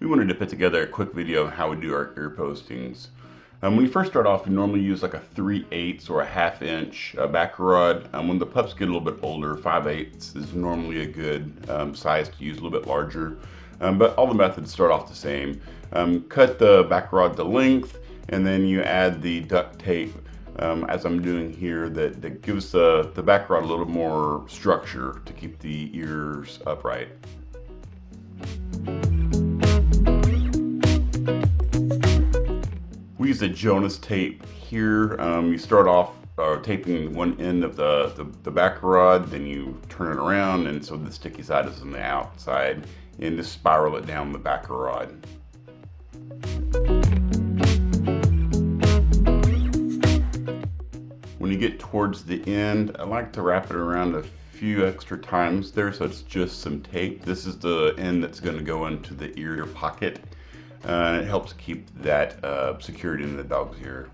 We wanted to put together a quick video of how we do our ear postings. When we first start off, we normally use like a 3/8 or a 1/2 inch backer rod. When the pups get a little bit older, 5/8 is normally a good size to use, a little bit larger. But all the methods start off the same. Cut the backer rod to length, and then you add the duct tape, as I'm doing here, that gives the backer rod a little more structure to keep the ears upright. We use the Jonas tape here. You start off taping one end of the backer rod, then you turn it around, and so the sticky side is on the outside, and just spiral it down the backer rod. When you get towards the end, I like to wrap it around a few extra times there, so it's just some tape. This is the end that's going to go into the ear pocket. And it helps keep that secured in the dog's ear.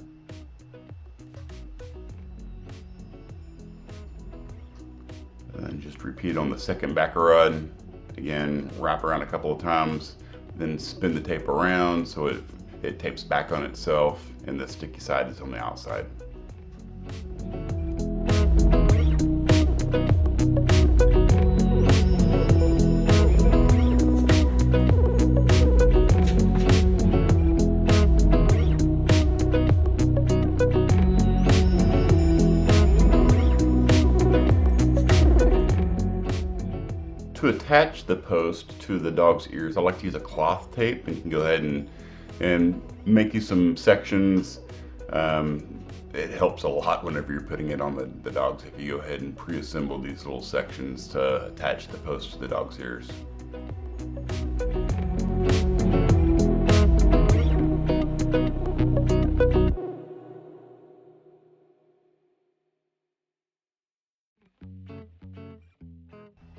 And just repeat on the second backer rod. Again, wrap around a couple of times, then spin the tape around so it tapes back on itself and the sticky side is on the outside. To attach the post to the dog's ears, I like to use a cloth tape, and you can go ahead and make you some sections. It helps a lot whenever you're putting it on the dogs if you go ahead and pre-assemble these little sections to attach the post to the dog's ears.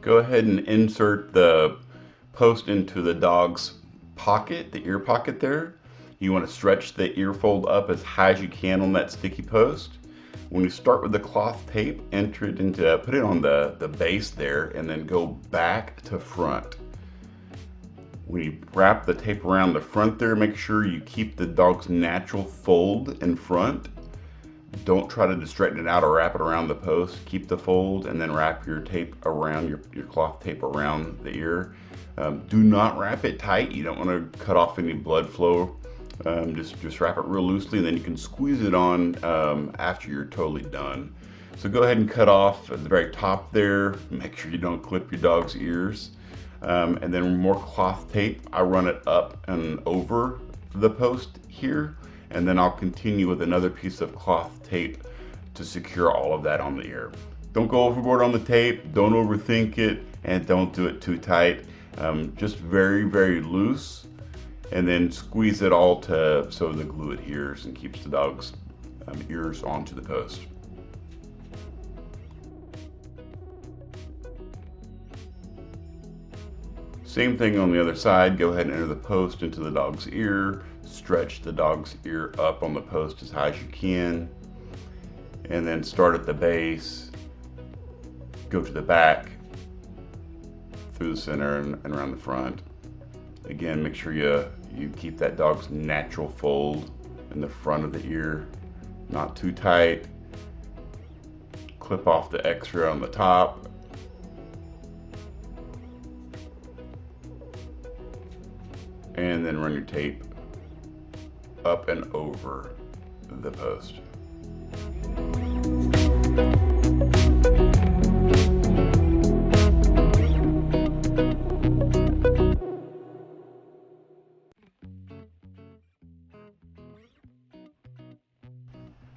Go ahead and insert the post into the dog's pocket, the ear pocket there. You want to stretch the ear fold up as high as you can on that sticky post. When you start with the cloth tape, put it on the base there, and then go back to front. When you wrap the tape around the front there, make sure you keep the dog's natural fold in front. Don't try to straighten it out or wrap it around the post. Keep the fold and then wrap your tape around, your cloth tape around the ear. Do not wrap it tight. You don't want to cut off any blood flow. Just wrap it real loosely, and then you can squeeze it on after you're totally done. So go ahead and cut off at the very top there. Make sure you don't clip your dog's ears. And then more cloth tape. I run it up and over the post here, and then I'll continue with another piece of cloth tape to secure all of that on the ear. Don't go overboard on the tape, don't overthink it, and don't do it too tight. Just very, very loose, and then squeeze it all so the glue adheres and keeps the dog's ears onto the post. Same thing on the other side. Go ahead and enter the post into the dog's ear. Stretch the dog's ear up on the post as high as you can. And then start at the base. Go to the back, through the center and around the front. Again, make sure you keep that dog's natural fold in the front of the ear. Not too tight. Clip off the extra on the top. And then run your tape up and over the post.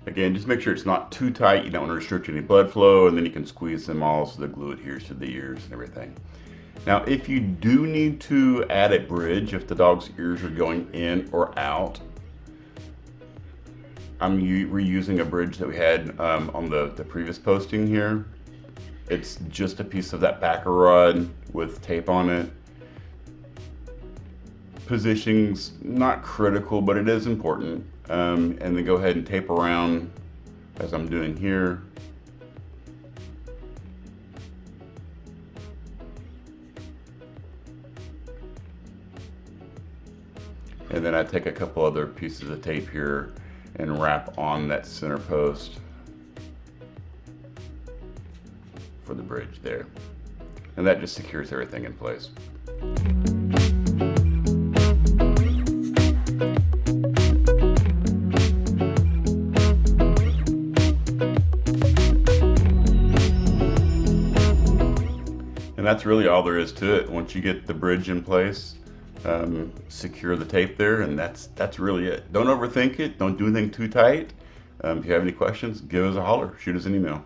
Again, just make sure it's not too tight. You don't want to restrict any blood flow, and then you can squeeze them all so the glue adheres to the ears and everything. Now, if you do need to add a bridge, if the dog's ears are going in or out, I'm reusing a bridge that we had on the previous posting here. It's just a piece of that backer rod with tape on it. Positioning's not critical, but it is important. And then go ahead and tape around as I'm doing here. And then I take a couple other pieces of tape here and wrap on that center post for the bridge there. And that just secures everything in place. And that's really all there is to it. Once you get the bridge in place, secure the tape there, and that's really it. Don't overthink it. Don't do anything too tight. If you have any questions, give us a holler. Shoot us an email.